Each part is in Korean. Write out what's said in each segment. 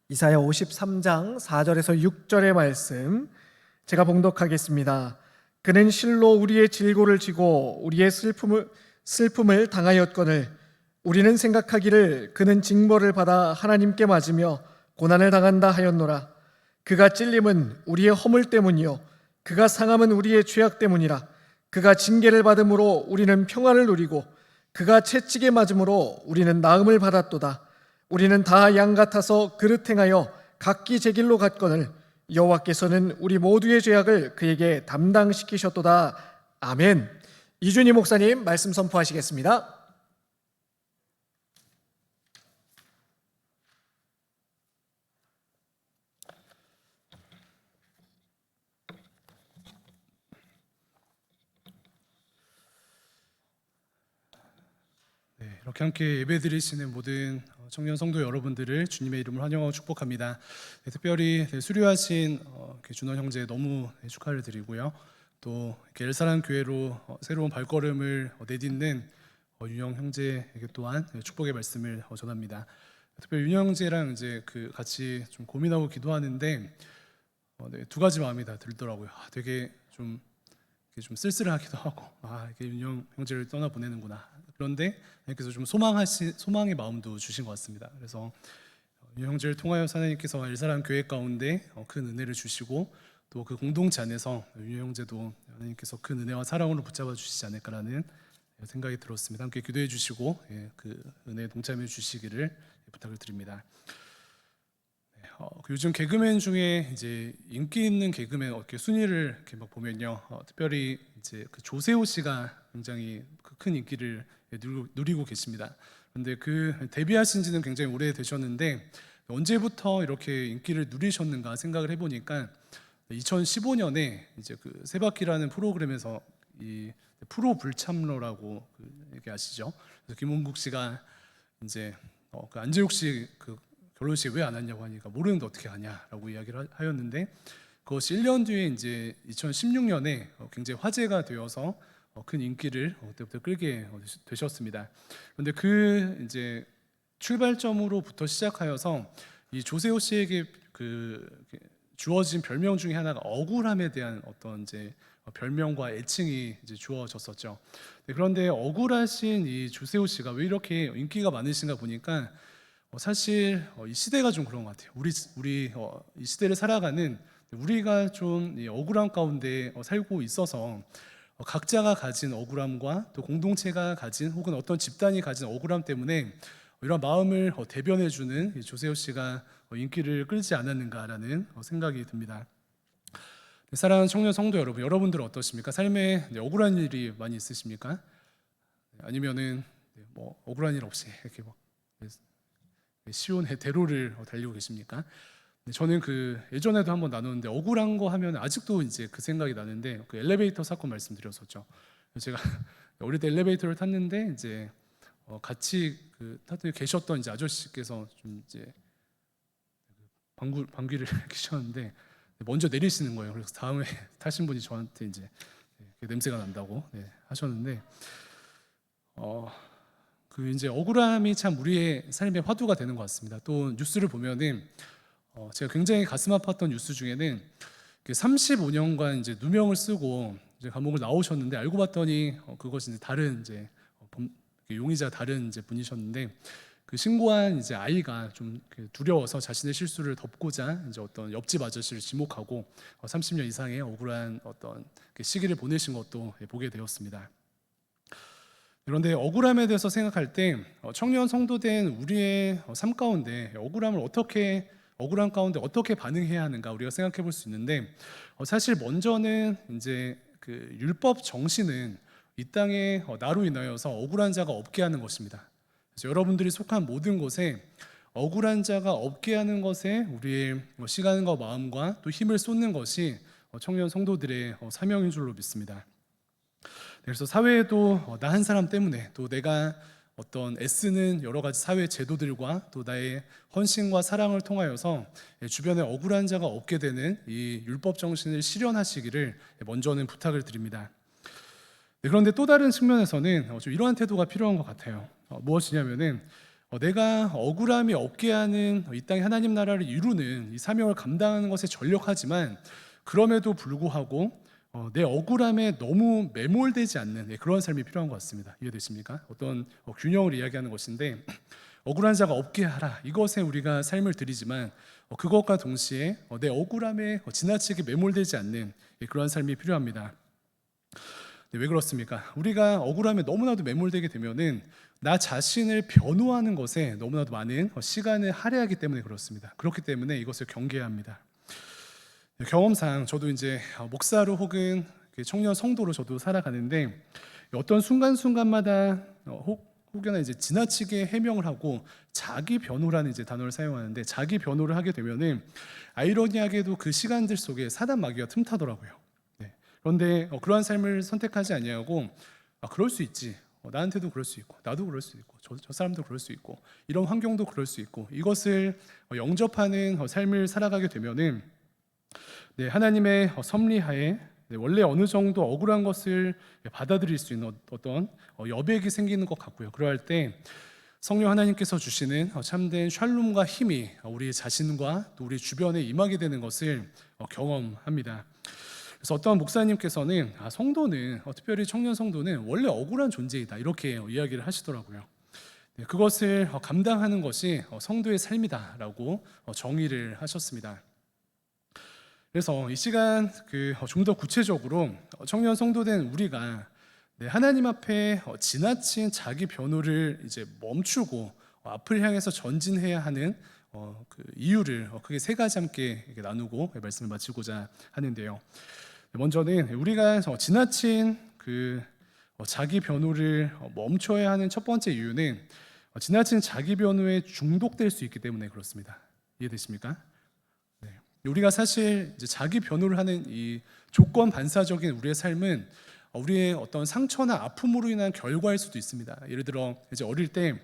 이사야 53장 4절에서 6절의 말씀 제가 봉독하겠습니다. 그는 실로 우리의 질고를 지고 우리의 슬픔을 당하였거늘 우리는 생각하기를 그는 징벌을 받아 하나님께 맞으며 고난을 당한다 하였노라. 그가 찔림은 우리의 허물 때문이요 그가 상함은 우리의 죄악 때문이라. 그가 징계를 받음으로 우리는 평안을 누리고 그가 채찍에 맞음으로 우리는 나음을 받았도다. 우리는 다 양 같아서 그릇 행하여 각기 제 길로 갔거늘 여호와께서는 우리 모두의 죄악을 그에게 담당시키셨도다. 아멘. 이준희 목사님 말씀 선포하시겠습니다. 네, 이렇게 함께 예배드리시는 모든 청년 성도 여러분들을 주님의 이름으로 환영하고 축복합니다. 네, 특별히 수료하신 준원 형제 너무 축하를 드리고요. 또 엘사람 교회로 새로운 발걸음을 내딛는 윤영 형제에게 또한 축복의 말씀을 전합니다. 특별히 윤영 형제랑 이제 같이 좀 고민하고 기도하는데 두 가지 마음이 다 들더라고요. 되게 좀 쓸쓸하기도 하고 이게 윤영 형제를 떠나 보내는구나. 그런데 하나님께서 좀 소망의 마음도 주신 것 같습니다. 그래서 윤영 형제를 통하여 하나님께서 엘사람 교회 가운데 큰 은혜를 주시고 또 그 공동체 안에서 윤영 형제도 하나님께서 큰 은혜와 사랑으로 붙잡아 주시지 않을까라는 생각이 들었습니다. 함께 기도해 주시고 그 은혜에 동참해 주시기를 부탁을 드립니다. 요즘 개그맨 중에 이제 인기 있는 개그맨 어떻게 순위를 이렇게 막 보면요, 특별히 이제 조세호 씨가 굉장히 큰 인기를 누리고 계십니다. 그런데 데뷔하신 지는 굉장히 오래 되셨는데 언제부터 이렇게 인기를 누리셨는가 생각을 해보니까 2015년에 이제 세바퀴라는 프로그램에서 이 프로 불참러라고 얘기 아시죠? 그래서 김원국 씨가 이제 안재욱 씨 결혼식 왜 안 왔냐고 하니까 모르는데 어떻게 아냐라고 이야기를 하였는데 그것이 1년 뒤에 이제 2016년에 굉장히 화제가 되어서 큰 인기를 그때부터 끌게 되셨습니다. 그런데 이제 출발점으로부터 시작하여서 이 조세호 씨에게 주어진 별명 중에 하나가 억울함에 대한 어떤 이제 별명과 애칭이 이제 주어졌었죠. 그런데 억울하신 이 조세호 씨가 왜 이렇게 인기가 많으신가 보니까 사실 이 시대가 좀 그런 것 같아요. 우리 이 시대를 살아가는 우리가 좀 억울함 가운데 살고 있어서 각자가 가진 억울함과 또 공동체가 가진 혹은 어떤 집단이 가진 억울함 때문에 이런 마음을 대변해주는 조세호 씨가 인기를 끌지 않았는가라는 생각이 듭니다. 사랑하는 청년 성도 여러분, 여러분들은 어떠십니까? 삶에 억울한 일이 많이 있으십니까? 아니면은 뭐 억울한 일 없이 이렇게 시온의 대로를 달리고 계십니까? 저는 예전에도 한번 나눴는데 억울한 거 하면 아직도 이제 그 생각이 나는데 엘리베이터 사건 말씀드렸었죠. 제가 어릴 때 엘리베이터를 탔는데 이제 같이 타고 계셨던 이제 아저씨께서 좀 이제 방귀를 끼셨는데 먼저 내리시는 거예요. 그래서 다음에 타신 분이 저한테 이제 냄새가 난다고 하셨는데 이제 억울함이 참 우리의 삶의 화두가 되는 것 같습니다. 또 뉴스를 보면은 제가 굉장히 가슴 아팠던 뉴스 중에는 35년간 이제 누명을 쓰고 이제 감옥을 나오셨는데 알고 봤더니 그것이 이제 다른 이제 용의자 다른 이제 분이셨는데 신고한 이제 아이가 좀 두려워서 자신의 실수를 덮고자 이제 어떤 옆집 아저씨를 지목하고 30년 이상의 억울한 어떤 시기를 보내신 것도 보게 되었습니다. 그런데 억울함에 대해서 생각할 때 청년 성도된 우리의 삶 가운데 억울함 가운데 어떻게 반응해야 하는가 우리가 생각해 볼 수 있는데 사실 먼저는 이제 율법 정신은 이 땅에 나로 인하여서 억울한 자가 없게 하는 것입니다. 그래서 여러분들이 속한 모든 곳에 억울한 자가 없게 하는 것에 우리의 시간과 마음과 또 힘을 쏟는 것이 청년 성도들의 사명인 줄로 믿습니다. 그래서 사회에도 나 한 사람 때문에 또 내가 어떤 애쓰는 여러 가지 사회 제도들과 또 나의 헌신과 사랑을 통하여서 주변에 억울한 자가 없게 되는 이 율법 정신을 실현하시기를 먼저는 부탁을 드립니다. 그런데 또 다른 측면에서는 좀 이러한 태도가 필요한 것 같아요. 무엇이냐면은 내가 억울함이 없게 하는 이 땅의 하나님 나라를 이루는 이 사명을 감당하는 것에 전력하지만 그럼에도 불구하고 내 억울함에 너무 매몰되지 않는 그런 삶이 필요한 것 같습니다. 이해되십니까? 어떤 균형을 이야기하는 것인데 억울한 자가 없게 하라 이것에 우리가 삶을 드리지만 그것과 동시에 내 억울함에 지나치게 매몰되지 않는 그러한 삶이 필요합니다. 왜 그렇습니까? 우리가 억울함에 너무나도 매몰되게 되면은 나 자신을 변호하는 것에 너무나도 많은 시간을 할애하기 때문에 그렇습니다. 그렇기 때문에 이것을 경계해야 합니다. 경험상 저도 이제 목사로 혹은 청년 성도로 저도 살아가는데 어떤 순간순간마다 혹여나 이제 지나치게 해명을 하고 자기 변호라는 이제 단어를 사용하는데 자기 변호를 하게 되면은 아이러니하게도 그 시간들 속에 사단 마귀가 틈타더라고요. 네. 그런데 그러한 삶을 선택하지 아니하고 그럴 수 있지. 나한테도 그럴 수 있고 나도 그럴 수 있고 저 사람도 그럴 수 있고 이런 환경도 그럴 수 있고 이것을 영접하는 삶을 살아가게 되면은 하나님의 섭리하에 원래 어느 정도 억울한 것을 받아들일 수 있는 어떤 여백이 생기는 것 같고요. 그럴 때 성령 하나님께서 주시는 참된 샬롬과 힘이 우리 자신과 또 우리 주변에 임하게 되는 것을 경험합니다. 그래서 어떤 목사님께서는 성도는 특별히 청년 성도는 원래 억울한 존재이다 이렇게 이야기를 하시더라고요. 그것을 감당하는 것이 성도의 삶이다라고 정의를 하셨습니다. 그래서 이 시간 좀 더 구체적으로 청년 성도된 우리가 하나님 앞에 지나친 자기 변호를 이제 멈추고 앞을 향해서 전진해야 하는 그 이유를 크게 세 가지 함께 이렇게 나누고 말씀을 마치고자 하는데요. 먼저는 우리가 지나친 자기 변호를 멈춰야 하는 첫 번째 이유는 지나친 자기 변호에 중독될 수 있기 때문에 그렇습니다. 이해되십니까? 우리가 사실 이제 자기 변호를 하는 이 조건 반사적인 우리의 삶은 우리의 어떤 상처나 아픔으로 인한 결과일 수도 있습니다. 예를 들어 이제 어릴 때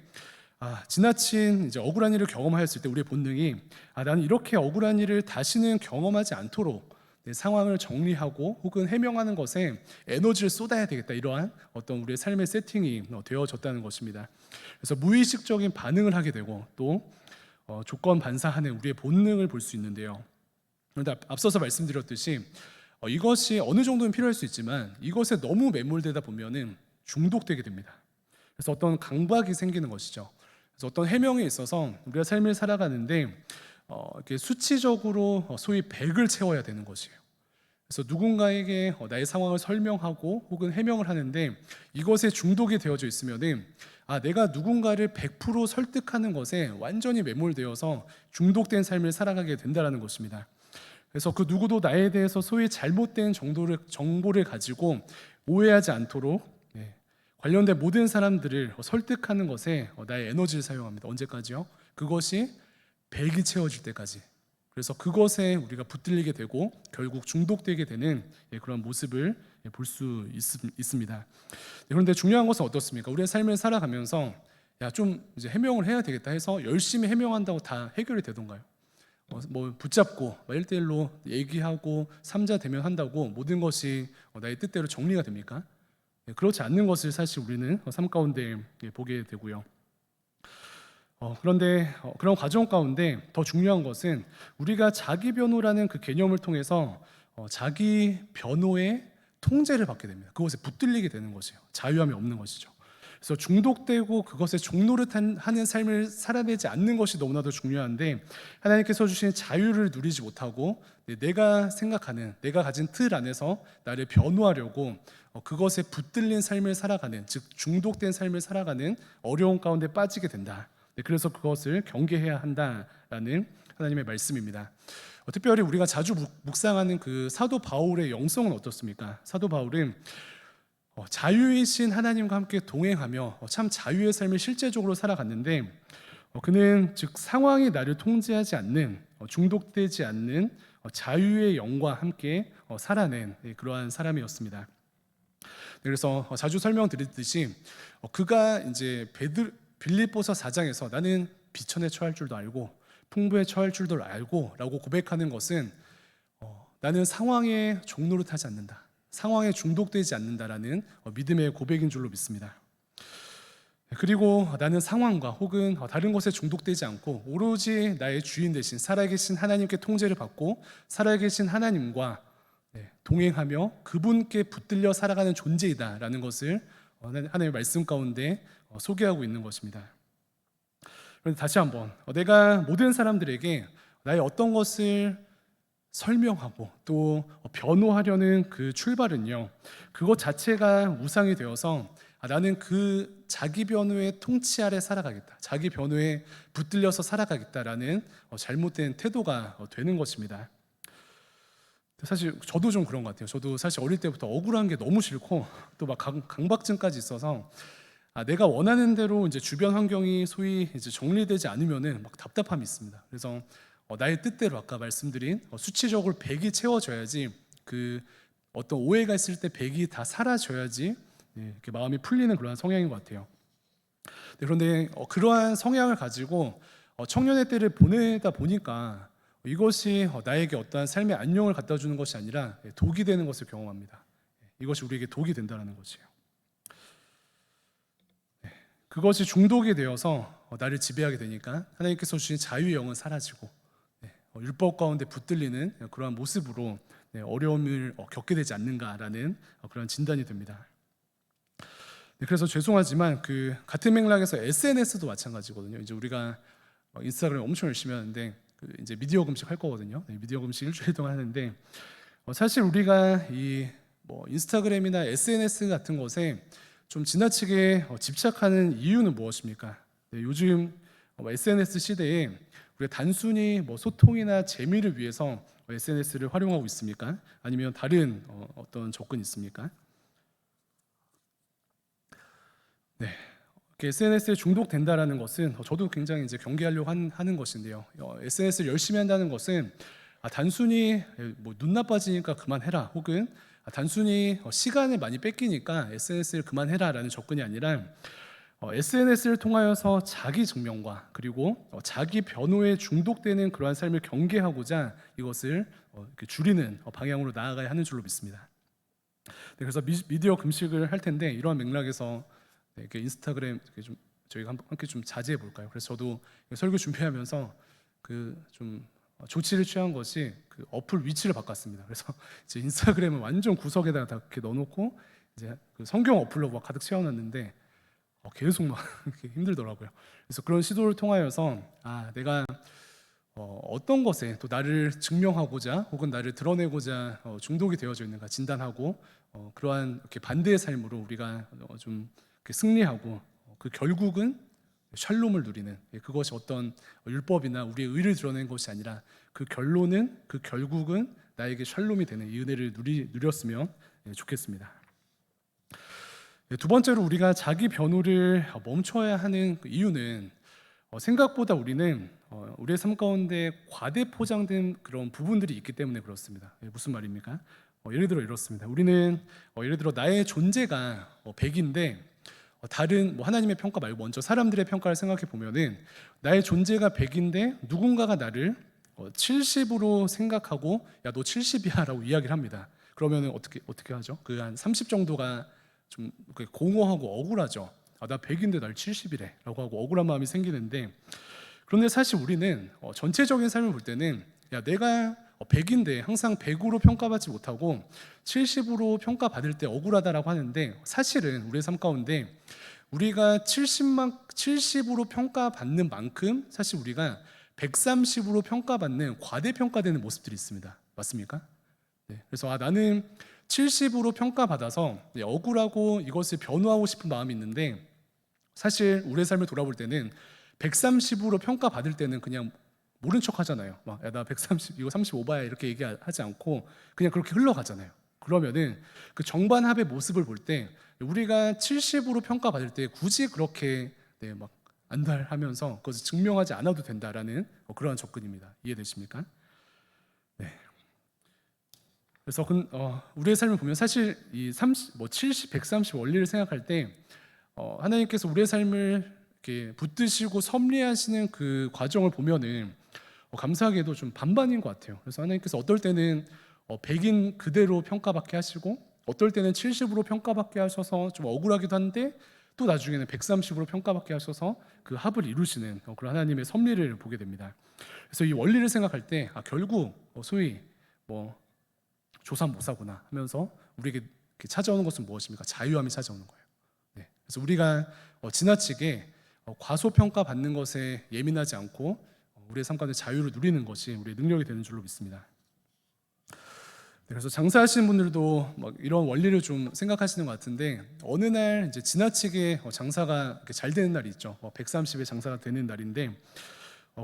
지나친 이제 억울한 일을 경험하였을 때 우리의 본능이 나는 이렇게 억울한 일을 다시는 경험하지 않도록 내 상황을 정리하고 혹은 해명하는 것에 에너지를 쏟아야 되겠다 이러한 어떤 우리의 삶의 세팅이 되어졌다는 것입니다. 그래서 무의식적인 반응을 하게 되고 또 조건 반사하는 우리의 본능을 볼 수 있는데요. 그런데 앞서서 말씀드렸듯이 이것이 어느 정도는 필요할 수 있지만 이것에 너무 매몰되다 보면은 중독되게 됩니다. 그래서 어떤 강박이 생기는 것이죠. 그래서 어떤 해명에 있어서 우리가 삶을 살아가는데 이렇게 수치적으로 소위 100을 채워야 되는 것이에요. 그래서 누군가에게 나의 상황을 설명하고 혹은 해명을 하는데 이것에 중독이 되어져 있으면은 내가 누군가를 100% 설득하는 것에 완전히 매몰되어서 중독된 삶을 살아가게 된다는 것입니다. 그래서 그 누구도 나에 대해서 소위 잘못된 정보를 가지고 오해하지 않도록 관련된 모든 사람들을 설득하는 것에 나의 에너지를 사용합니다. 언제까지요? 그것이 100이 채워질 때까지. 그래서 그것에 우리가 붙들리게 되고 결국 중독되게 되는 그런 모습을 볼 수 있습니다. 그런데 중요한 것은 어떻습니까? 우리의 삶을 살아가면서 좀 이제 해명을 해야 되겠다 해서 열심히 해명한다고 다 해결이 되던가요? 뭐 붙잡고 1대1로 얘기하고 삼자 대면한다고 모든 것이 나의 뜻대로 정리가 됩니까? 그렇지 않는 것을 사실 우리는 삶 가운데 보게 되고요. 그런데 그런 과정 가운데 더 중요한 것은 우리가 자기 변호라는 그 개념을 통해서 자기 변호의 통제를 받게 됩니다. 그것에 붙들리게 되는 것이에요. 자유함이 없는 것이죠. 그래서 중독되고 그것에 종노릇하는 삶을 살아내지 않는 것이 너무나도 중요한데 하나님께서 주신 자유를 누리지 못하고 내가 생각하는 내가 가진 틀 안에서 나를 변호하려고 그것에 붙들린 삶을 살아가는 즉 중독된 삶을 살아가는 어려운 가운데 빠지게 된다. 그래서 그것을 경계해야 한다라는 하나님의 말씀입니다. 특별히 우리가 자주 묵상하는 그 사도 바울의 영성은 어떻습니까? 사도 바울은 자유이신 하나님과 함께 동행하며 참 자유의 삶을 실제적으로 살아갔는데 그는 즉 상황이 나를 통제하지 않는 중독되지 않는 자유의 영과 함께 살아낸 그러한 사람이었습니다. 그래서 자주 설명드렸듯이 그가 이제 빌립보서 4장에서 나는 비천에 처할 줄도 알고 풍부에 처할 줄도 알고 라고 고백하는 것은 나는 상황에 종노릇하지 않는다, 상황에 중독되지 않는다라는 믿음의 고백인 줄로 믿습니다. 그리고 나는 상황과 혹은 다른 것에 중독되지 않고 오로지 나의 주인 대신 살아계신 하나님께 통제를 받고 살아계신 하나님과 동행하며 그분께 붙들려 살아가는 존재이다라는 것을 하나님의 말씀 가운데 소개하고 있는 것입니다. 그런데 다시 한번 내가 모든 사람들에게 나의 어떤 것을 설명하고 또 변호하려는 그 출발은요, 그것 자체가 우상이 되어서 나는 그 자기 변호의 통치 아래 살아가겠다, 자기 변호에 붙들려서 살아가겠다라는 잘못된 태도가 되는 것입니다. 사실 저도 좀 그런 것 같아요. 저도 사실 어릴 때부터 억울한 게 너무 싫고 또 막 강박증까지 있어서 내가 원하는 대로 이제 주변 환경이 소위 이제 정리되지 않으면은 막 답답함이 있습니다. 그래서 나의 뜻대로 아까 말씀드린 수치적으로 100이 채워져야지, 그 어떤 오해가 있을 때 100이 다 사라져야지 이렇게 마음이 풀리는 그런 성향인 것 같아요. 그런데 그러한 성향을 가지고 청년의 때를 보내다 보니까 이것이 나에게 어떠한 삶의 안녕을 갖다 주는 것이 아니라 독이 되는 것을 경험합니다. 이것이 우리에게 독이 된다는 것이에요. 그것이 중독이 되어서 나를 지배하게 되니까 하나님께서 주신 자유의 영은 사라지고 율법 가운데 붙들리는 그러한 모습으로 어려움을 겪게 되지 않는가라는 그런 진단이 됩니다. 그래서 죄송하지만 그 같은 맥락에서 SNS도 마찬가지거든요. 이제 우리가 인스타그램 엄청 열심히 하는데 이제 미디어 금식 할 거거든요. 미디어 금식 일주일 동안 하는데 사실 우리가 이 인스타그램이나 SNS 같은 것에 좀 지나치게 집착하는 이유는 무엇입니까? 요즘 SNS 시대에 우리가 단순히 소통이나 재미를 위해서 SNS를 활용하고 있습니까? 아니면 다른 어떤 접근이 있습니까? 네, SNS에 중독된다라는 것은 저도 굉장히 이제 경계하려고 하는 것인데요. SNS를 열심히 한다는 것은 단순히 눈 나빠지니까 그만해라, 혹은 단순히 시간을 많이 뺏기니까 SNS를 그만해라라는 접근이 아니라 SNS를 통하여서 자기 증명과 그리고 자기 변호에 중독되는 그러한 삶을 경계하고자 이것을 이렇게 줄이는 방향으로 나아가야 하는 줄로 믿습니다. 그래서 미디어 금식을 할 텐데 이러한 맥락에서 이렇게 인스타그램 좀 저희가 함께 좀 자제해 볼까요? 그래서 저도 설교 준비하면서 그 좀 조치를 취한 것이 그 어플 위치를 바꿨습니다. 그래서 이제 인스타그램은 완전 구석에다가 다 이렇게 넣어놓고 이제 그 성경 어플로 막 가득 채워놨는데 계속 막 이렇게 힘들더라고요. 그래서 그런 시도를 통하여서 내가 어떤 것에 또 나를 증명하고자 혹은 나를 드러내고자 중독이 되어져 있는가 진단하고 그러한 이렇게 반대의 삶으로 우리가 좀 이렇게 승리하고 그 결국은 샬롬을 누리는, 그것이 어떤 율법이나 우리의 의를 드러내는 것이 아니라 그 결국은 나에게 샬롬이 되는 이 은혜를 누렸으면 좋겠습니다. 두 번째로 우리가 자기 변호를 멈춰야 하는 그 이유는 생각보다 우리는 우리의 삶 가운데 과대 포장된 그런 부분들이 있기 때문에 그렇습니다. 무슨 말입니까? 예를 들어 이렇습니다. 우리는 예를 들어 나의 존재가 100인데 다른 하나님의 평가 말고 먼저 사람들의 평가를 생각해 보면은 나의 존재가 100인데 누군가가 나를 70으로 생각하고 야 너 70이야라고 이야기를 합니다. 그러면은 어떻게 하죠? 그 한 30 정도가 좀 공허하고 억울하죠. 나 100인데 날 70이래라고 하고 억울한 마음이 생기는데, 그런데 사실 우리는 전체적인 삶을 볼 때는 내가 100인데 항상 100으로 평가받지 못하고 70으로 평가받을 때 억울하다라고 하는데, 사실은 우리의 삶 가운데 우리가 70으로 평가받는 만큼 사실 우리가 130으로 평가받는 과대평가되는 모습들이 있습니다. 맞습니까? 그래서 나는 70으로 평가받아서 억울하고 이것을 변호하고 싶은 마음이 있는데, 사실 우리의 삶을 돌아볼 때는 130으로 평가받을 때는 그냥 모른 척 하잖아요. 나 130, 이거 35바야 이렇게 얘기하지 않고 그냥 그렇게 흘러가잖아요. 그러면은 그 정반합의 모습을 볼 때 우리가 70으로 평가받을 때 굳이 그렇게 막 안달하면서 그것을 증명하지 않아도 된다라는 그러한 접근입니다. 이해되십니까? 네. 그래서 우리의 삶을 보면 사실 이 70, 130 원리를 생각할 때 하나님께서 우리의 삶을 이렇게 붙드시고 섭리하시는 그 과정을 보면은 감사하게도 좀 반반인 것 같아요. 그래서 하나님께서 어떨 때는 100인 그대로 평가받게 하시고 어떨 때는 70으로 평가받게 하셔서 좀 억울하기도 한데, 또 나중에는 130으로 평가받게 하셔서 그 합을 이루시는 그런 하나님의 섭리를 보게 됩니다. 그래서 이 원리를 생각할 때 결국 소위 뭐 조삼모사구나 하면서 우리에게 이렇게 찾아오는 것은 무엇입니까? 자유함이 찾아오는 거예요. 네. 그래서 우리가 지나치게 과소평가 받는 것에 예민하지 않고 우리의 삶 가운데 자유를 누리는 것이 우리의 능력이 되는 줄로 믿습니다. 네, 그래서 장사하시는 분들도 막 이런 원리를 좀 생각하시는 것 같은데 어느 날 이제 지나치게 장사가 이렇게 잘 되는 날이 있죠. 130에 장사가 되는 날인데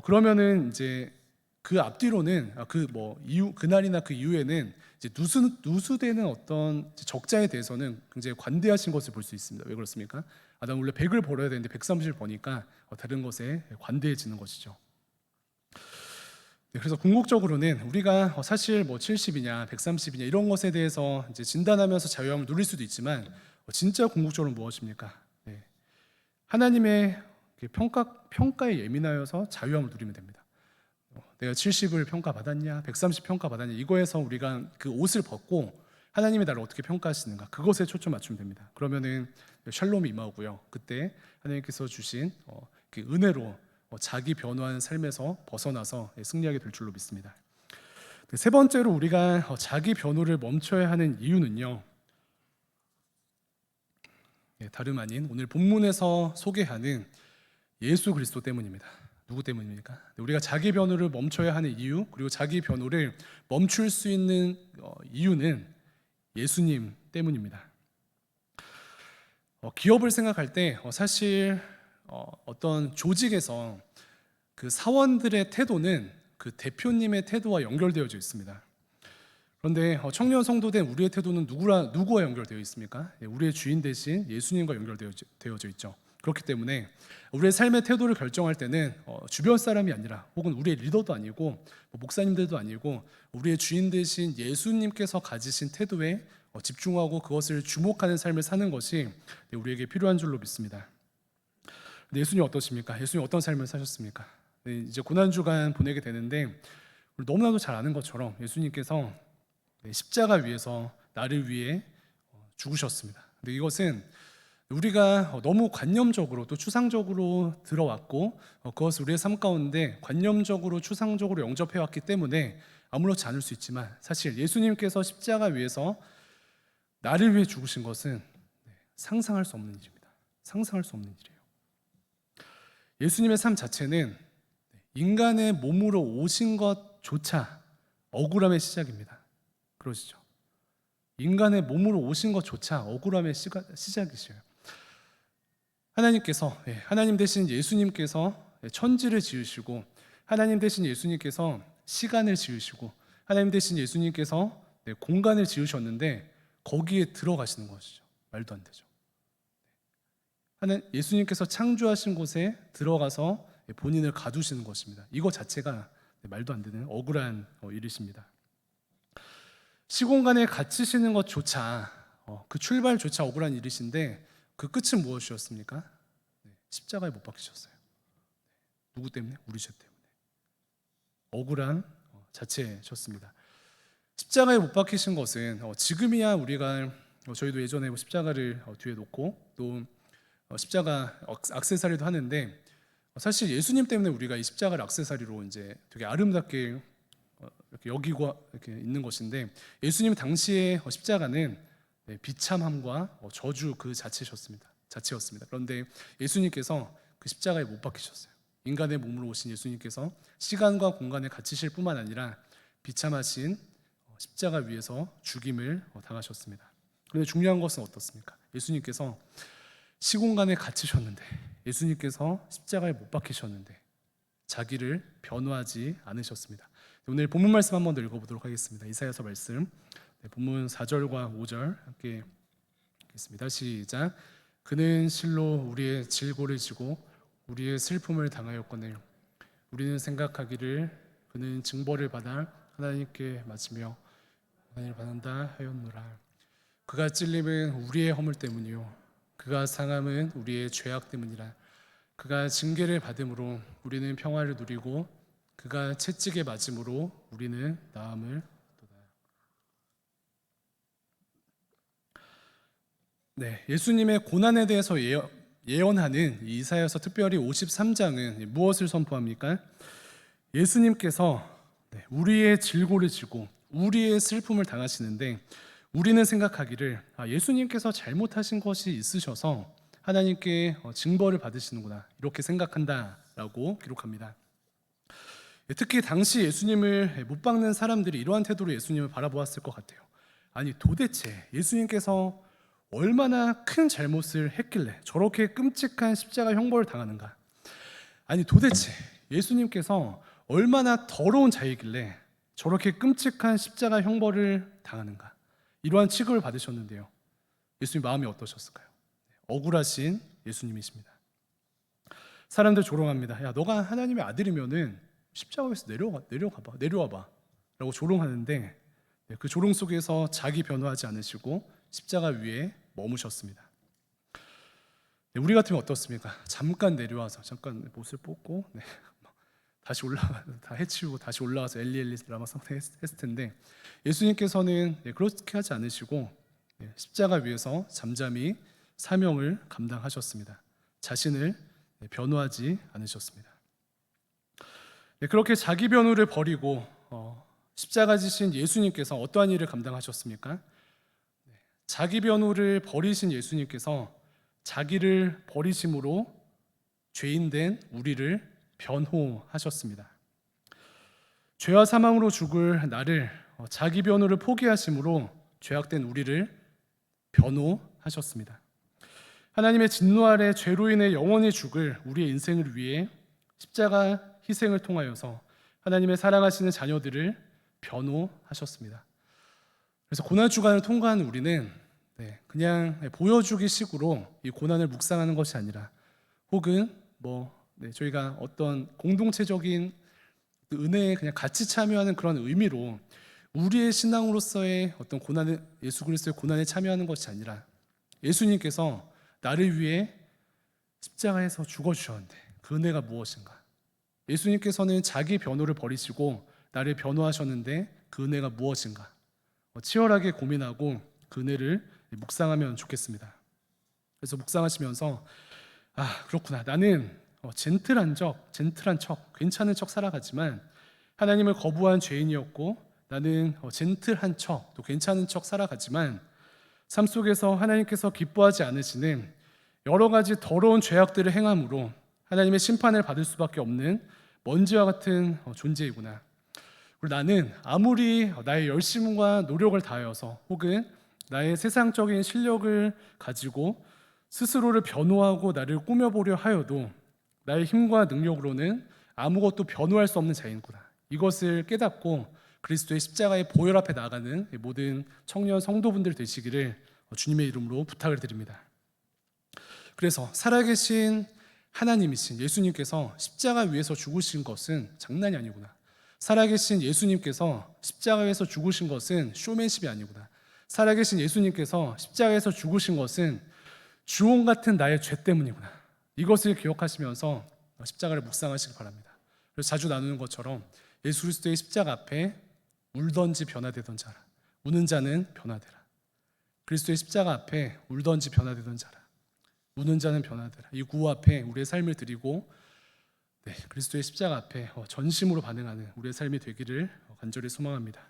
그러면은 이제 그 앞뒤로는 이후 그날이나 그 이후에는 이제 누수되는 어떤 적자에 대해서는 굉장히 관대하신 것을 볼 수 있습니다. 왜 그렇습니까? 난 원래 100을 벌어야 되는데 130을 버니까 다른 것에 관대해지는 것이죠. 네, 그래서 궁극적으로는 우리가 사실 70이냐 130이냐 이런 것에 대해서 이제 진단하면서 자유함을 누릴 수도 있지만 진짜 궁극적으로 무엇입니까? 네, 하나님의 평가에 예민하여서 자유함을 누리면 됩니다. 내가 70을 평가받았냐 130 평가받았냐 이거에서 우리가 그 옷을 벗고 하나님이 나를 어떻게 평가하시는가 그것에 초점 맞추면 됩니다. 그러면은 샬롬이 임하고요. 그때 하나님께서 주신 그 은혜로 자기 변화하는 삶에서 벗어나서 승리하게 될 줄로 믿습니다. 세 번째로 우리가 자기 변호를 멈춰야 하는 이유는요, 다름 아닌 오늘 본문에서 소개하는 예수 그리스도 때문입니다. 누구 때문입니까? 우리가 자기 변호를 멈춰야 하는 이유, 그리고 자기 변호를 멈출 수 있는 이유는 예수님 때문입니다. 기업을 생각할 때 사실 어떤 조직에서 그 사원들의 태도는 그 대표님의 태도와 연결되어져 있습니다. 그런데 청년 성도된 우리의 태도는 누구와 연결되어 있습니까? 우리의 주인 대신 예수님과 연결되어져 있죠. 그렇기 때문에 우리의 삶의 태도를 결정할 때는 주변 사람이 아니라 혹은 우리의 리더도 아니고 목사님들도 아니고 우리의 주인 대신 예수님께서 가지신 태도에 집중하고 그것을 주목하는 삶을 사는 것이 우리에게 필요한 줄로 믿습니다. 근데 예수님 어떠십니까? 예수님 어떤 삶을 사셨습니까? 이제 고난주간 보내게 되는데 너무나도 잘 아는 것처럼 예수님께서 십자가 위에서 나를 위해 죽으셨습니다. 근데 이것은 우리가 너무 관념적으로 또 추상적으로 들어왔고 그것을 우리의 삶 가운데 관념적으로 추상적으로 영접해 왔기 때문에 아무렇지 않을 수 있지만 사실 예수님께서 십자가 위에서 나를 위해 죽으신 것은 상상할 수 없는 일입니다. 상상할 수 없는 일이에요. 예수님의 삶 자체는 인간의 몸으로 오신 것조차 억울함의 시작입니다. 그러시죠? 인간의 몸으로 오신 것조차 억울함의 시작이셔요. 하나님 대신 예수님께서 천지를 지으시고 하나님 대신 예수님께서 시간을 지으시고 하나님 대신 예수님께서 공간을 지으셨는데 거기에 들어가시는 것이죠. 말도 안 되죠. 예수님께서 창조하신 곳에 들어가서 본인을 가두시는 것입니다. 이거 자체가 말도 안 되는 억울한 일이십니다. 시공간에 갇히시는 것조차 그 출발조차 억울한 일이신데 그 끝은 무엇이었습니까? 십자가에 못 박히셨어요. 누구 때문에? 우리 죄 때문에. 억울한 자체셨습니다. 십자가에 못 박히신 것은 지금이야 우리가 저희도 예전에 십자가를 뒤에 놓고 또 십자가 액세서리도 하는데 사실 예수님 때문에 우리가 이 십자가를 액세서리로 이제 되게 아름답게 이렇게 여기고 이렇게 있는 것인데 예수님 당시의 십자가는 비참함과 저주 그 자체였습니다. 그런데 예수님께서 그 십자가에 못 박히셨어요. 인간의 몸으로 오신 예수님께서 시간과 공간에 갇히실 뿐만 아니라 비참하신 십자가 위에서 죽임을 당하셨습니다. 그런데 중요한 것은 어떻습니까? 예수님께서 시공간에 갇히셨는데 예수님께서 십자가에 못 박히셨는데 자기를 변호하지 않으셨습니다. 오늘 본문 말씀 한번 더 읽어보도록 하겠습니다. 이사야서 말씀 본문 4절과 5절 함께 읽겠습니다. 시작. 그는 실로 우리의 질고를 지고 우리의 슬픔을 당하였거늘 우리는 생각하기를 그는 징벌을 받아 하나님께 맞으며 하나님을 받는다 하였노라. 그가 찔림은 우리의 허물 때문이요 그가 상함은 우리의 죄악 때문이라. 그가 징계를 받음으로 우리는 평화를 누리고 그가 채찍에 맞음으로 우리는 나음을 얻도다. 예수님의 고난에 대해서 예언하는 이 이사야서 특별히 53장은 무엇을 선포합니까? 예수님께서 우리의 질고를 지고 우리의 슬픔을 당하시는데 우리는 생각하기를 예수님께서 잘못하신 것이 있으셔서 하나님께 징벌을 받으시는구나 이렇게 생각한다라고 기록합니다. 특히 당시 예수님을 못 박는 사람들이 이러한 태도로 예수님을 바라보았을 것 같아요. 아니 도대체 예수님께서 얼마나 큰 잘못을 했길래 저렇게 끔찍한 십자가 형벌을 당하는가? 아니 도대체 예수님께서 얼마나 더러운 자이길래 저렇게 끔찍한 십자가 형벌을 당하는가? 이러한 취급을 받으셨는데요. 예수님 마음이 어떠셨을까요? 억울하신 예수님이십니다. 사람들 조롱합니다. 야, 너가 하나님의 아들이면은 십자가에서 내려와봐 라고 조롱하는데 그 조롱 속에서 자기 변호하지 않으시고 십자가 위에 머무셨습니다. 우리 같으면 어떻습니까? 잠깐 내려와서 잠깐 못을 뽑고 다시 올라가 다 해치우고 다시 올라와서 엘리 라마 했을 텐데 예수님께서는 그렇게 하지 않으시고 십자가 위에서 잠잠히 사명을 감당하셨습니다. 자신을 변호하지 않으셨습니다. 그렇게 자기 변호를 버리고 십자가 지신 예수님께서 어떠한 일을 감당하셨습니까? 자기 변호를 버리신 예수님께서 자기를 버리심으로 죄인된 우리를 변호하셨습니다. 죄와 사망으로 죽을 나를 자기 변호를 포기하심으로 죄악된 우리를 변호하셨습니다. 하나님의 진노 아래 죄로 인해 영원히 죽을 우리의 인생을 위해 십자가 희생을 통하여서 하나님의 사랑하시는 자녀들을 변호하셨습니다. 그래서 고난 주간을 통과하는 우리는 그냥 보여주기 식으로 이 고난을 묵상하는 것이 아니라 혹은 저희가 어떤 공동체적인 은혜에 그냥 같이 참여하는 그런 의미로 우리의 신앙으로서의 어떤 고난을 예수 그리스도의 고난에 참여하는 것이 아니라 예수님께서 나를 위해 십자가에서 죽어주셨는데 그 은혜가 무엇인가? 예수님께서는 자기 변호를 버리시고 나를 변호하셨는데 그 은혜가 무엇인가? 치열하게 고민하고 그 은혜를 묵상하면 좋겠습니다. 그래서 묵상하시면서 그렇구나. 나는 젠틀한 척, 괜찮은 척 살아가지만 하나님을 거부한 죄인이었고 나는 젠틀한 척, 또 괜찮은 척 살아가지만 삶 속에서 하나님께서 기뻐하지 않으시는 여러 가지 더러운 죄악들을 행함으로 하나님의 심판을 받을 수밖에 없는 먼지와 같은 존재이구나. 그리고 나는 아무리 나의 열심과 노력을 다하여서 혹은 나의 세상적인 실력을 가지고 스스로를 변호하고 나를 꾸며보려 하여도 나의 힘과 능력으로는 아무것도 변호할 수 없는 자이구나. 이것을 깨닫고 그리스도의 십자가의 보혈 앞에 나가는 모든 청년 성도분들 되시기를 주님의 이름으로 부탁을 드립니다. 그래서 살아계신 하나님이신 예수님께서 십자가 위에서 죽으신 것은 장난이 아니구나. 살아계신 예수님께서 십자가에서 죽으신 것은 쇼맨십이 아니구나. 살아계신 예수님께서 십자가에서 죽으신 것은 주홍 같은 나의 죄 때문이구나. 이것을 기억하시면서 십자가를 묵상하시기 바랍니다. 그래서 자주 나누는 것처럼 예수 그리스도의 십자가 앞에 울던지 변화되던 자라. 우는 자는 변화되라. 그리스도의 십자가 앞에 울던지 변화되던 자라. 우는 자는 변화되라. 이 구호 앞에 우리의 삶을 드리고 그리스도의 십자가 앞에 전심으로 반응하는 우리의 삶이 되기를 간절히 소망합니다.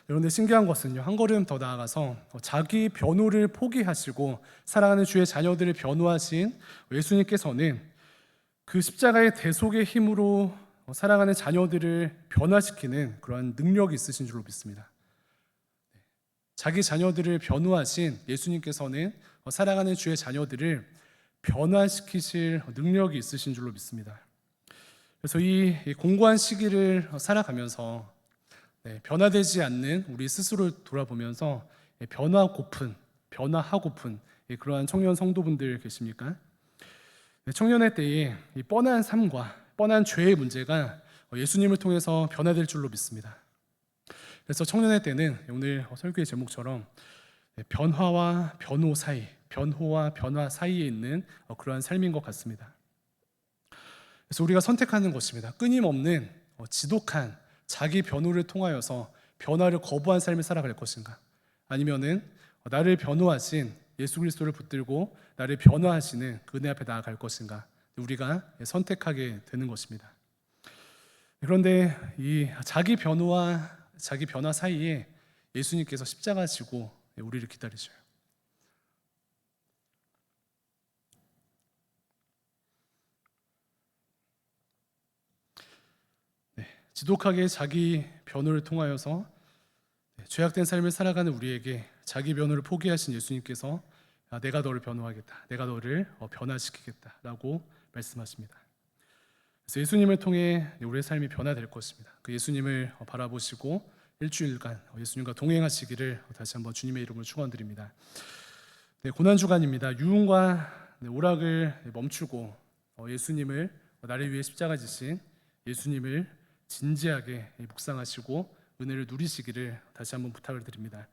그런데 신기한 것은요, 한 걸음 더 나아가서 자기 변호를 포기하시고 사랑하는 주의 자녀들을 변호하신 예수님께서는 그 십자가의 대속의 힘으로 사랑하는 자녀들을 변화시키는 그러한 능력이 있으신 줄로 믿습니다. 자기 자녀들을 변호하신 예수님께서는 사랑하는 주의 자녀들을 변화시키실 능력이 있으신 줄로 믿습니다. 그래서 이 공고한 시기를 살아가면서 변화되지 않는 우리 스스로를 돌아보면서 변화하고픈 그러한 청년 성도분들 계십니까? 청년의 때에 이 뻔한 삶과 뻔한 죄의 문제가 예수님을 통해서 변화될 줄로 믿습니다. 그래서 청년의 때는 오늘 설교의 제목처럼 변화와 변호 사이, 변호와 변화 사이에 있는 그러한 삶인 것 같습니다. 그래서 우리가 선택하는 것입니다. 끊임없는 지독한 자기 변호를 통하여서 변화를 거부한 삶을 살아갈 것인가? 아니면은 나를 변호하신 예수 그리스도를 붙들고 나를 변화하시는 그 은혜 앞에 나아갈 것인가, 우리가 선택하게 되는 것입니다. 그런데 이 자기 변화 사이에 예수님께서 십자가 지고 우리를 기다리셔요. 지독하게 자기 변호를 통하여서 죄악된 삶을 살아가는 우리에게 자기 변호를 포기하신 예수님께서 내가 너를 변호하겠다, 내가 너를 변화시키겠다라고 말씀하십니다. 그래서 예수님을 통해 우리의 삶이 변화될 것입니다. 그 예수님을 바라보시고 일주일간 예수님과 동행하시기를 다시 한번 주님의 이름으로 축원드립니다. 고난 주간입니다. 유흥과 오락을 멈추고 예수님을, 나를 위해 십자가 지신 예수님을 진지하게 묵상하시고 은혜를 누리시기를 다시 한번 부탁을 드립니다.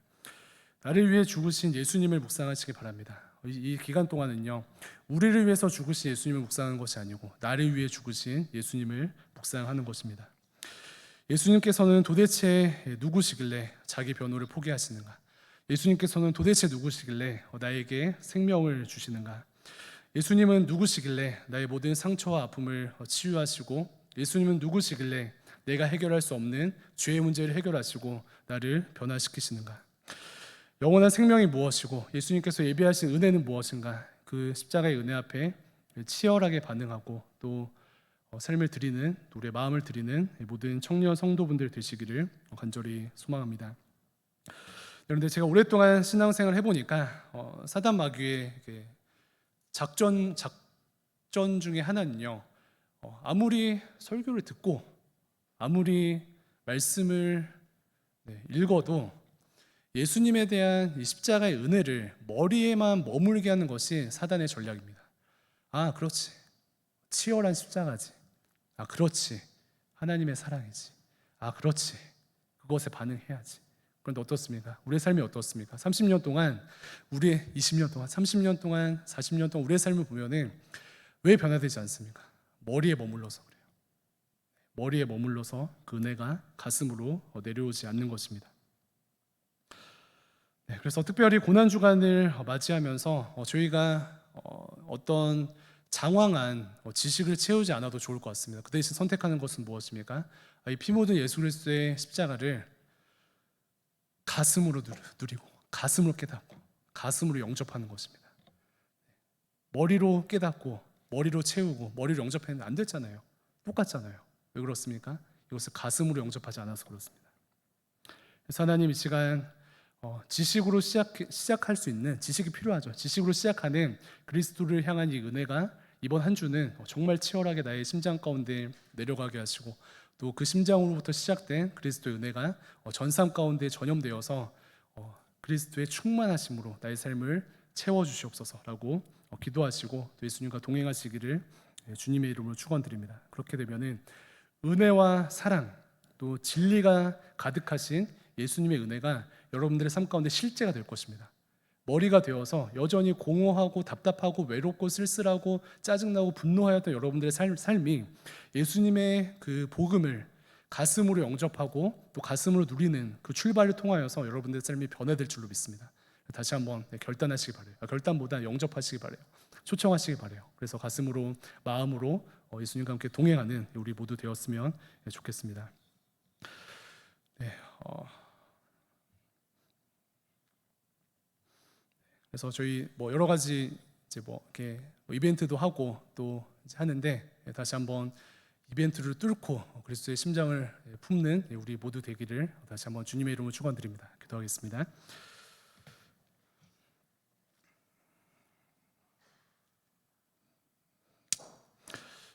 나를 위해 죽으신 예수님을 묵상하시기 바랍니다. 이 기간 동안은요, 우리를 위해서 죽으신 예수님을 묵상하는 것이 아니고 나를 위해 죽으신 예수님을 묵상하는 것입니다. 예수님께서는 도대체 누구시길래 자기 변호를 포기하시는가? 예수님께서는 도대체 누구시길래 나에게 생명을 주시는가? 예수님은 누구시길래 나의 모든 상처와 아픔을 치유하시고, 예수님은 누구시길래 내가 해결할 수 없는 죄의 문제를 해결하시고 나를 변화시키시는가? 영원한 생명이 무엇이고 예수님께서 예비하신 은혜는 무엇인가? 그 십자가의 은혜 앞에 치열하게 반응하고 또 삶을 드리는, 우리의 마음을 드리는 모든 청년 성도분들 되시기를 간절히 소망합니다. 그런데 제가 오랫동안 신앙생활을 해보니까 사단 마귀의 작전 중에 하나는요, 아무리 설교를 듣고 아무리 말씀을 읽어도 예수님에 대한 이 십자가의 은혜를 머리에만 머물게 하는 것이 사단의 전략입니다. 아, 그렇지, 치열한 십자가지. 아, 그렇지, 하나님의 사랑이지. 아, 그렇지, 그것에 반응해야지. 그런데 어떻습니까? 우리의 삶이 어떻습니까? 30년 동안, 우리의 20년 동안, 30년 동안, 40년 동안 우리의 삶을 보면은 왜 변화되지 않습니까? 머리에 머물러서 그래요. 머리에 머물러서 그 은혜가 가슴으로 내려오지 않는 것입니다. 그래서 특별히 고난 주간을 맞이하면서 저희가 어떤 장황한 지식을 채우지 않아도 좋을 것 같습니다. 그 대신 선택하는 것은 무엇입니까? 이 피 묻은 예수 그리스도의 십자가를 가슴으로 누리고, 가슴으로 깨닫고, 가슴으로 영접하는 것입니다. 머리로 깨닫고 머리로 채우고 머리로 영접했는데 안 됐잖아요. 똑같잖아요. 왜 그렇습니까? 이것을 가슴으로 영접하지 않아서 그렇습니다. 그래서 하나님 이 시간 지식으로 시작할 수 있는, 지식이 필요하죠. 지식으로 시작하는 그리스도를 향한 이 은혜가 이번 한 주는 정말 치열하게 나의 심장 가운데 내려가게 하시고, 또 그 심장으로부터 시작된 그리스도의 은혜가 전 삶 가운데 전염되어서 그리스도의 충만하심으로 나의 삶을 채워주시옵소서라고 기도하시고 또 예수님과 동행하시기를 주님의 이름으로 축원드립니다. 그렇게 되면은 은혜와 사랑 또 진리가 가득하신 예수님의 은혜가 여러분들의 삶 가운데 실제가 될 것입니다. 머리가 되어서 여전히 공허하고 답답하고 외롭고 쓸쓸하고 짜증나고 분노하였던 여러분들의 삶이 예수님의 그 복음을 가슴으로 영접하고 또 가슴으로 누리는 그 출발을 통하여서 여러분들의 삶이 변화될 줄로 믿습니다. 다시 한번 결단하시기 바래요. 결단보다 영접하시기 바래요. 초청하시기 바래요. 그래서 가슴으로, 마음으로 예수님과 함께 동행하는 우리 모두 되었으면 좋겠습니다. 그래서 저희 여러 가지 이제 이렇게 이벤트도 하고 또 이제 하는데, 다시 한번 이벤트를 뚫고 그리스도의 심장을 품는 우리 모두 되기를 다시 한번 주님의 이름으로 축원드립니다. 기도하겠습니다.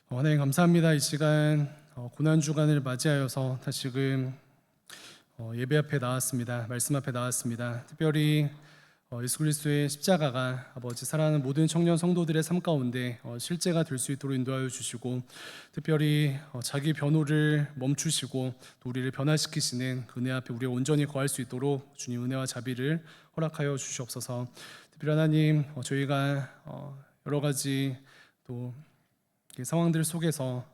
하나님 감사합니다. 이 시간 고난 주간을 맞이하여서 다시금 예배 앞에 나왔습니다. 말씀 앞에 나왔습니다. 특별히 예수 그리스도의 십자가가 아버지 사랑하는 모든 청년 성도들의 삶 가운데 실제가 될 수 있도록 인도하여 주시고, 특별히 자기 변호를 멈추시고 또 우리를 변화시키시는 그 은혜 앞에 우리가 온전히 거할 수 있도록 주님 은혜와 자비를 허락하여 주시옵소서. 특별히 하나님 저희가 여러 가지 또 상황들 속에서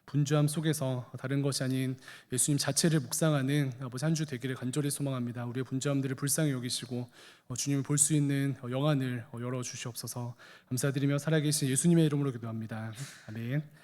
분주함 속에서 다른 것이 아닌 예수님 자체를 묵상하는 아버지 한 주 되기를 간절히 소망합니다. 우리의 분주함들을 불쌍히 여기시고 주님을 볼 수 있는 영안을 열어 주시옵소서. 감사드리며 살아계신 예수님의 이름으로 기도합니다. 아멘.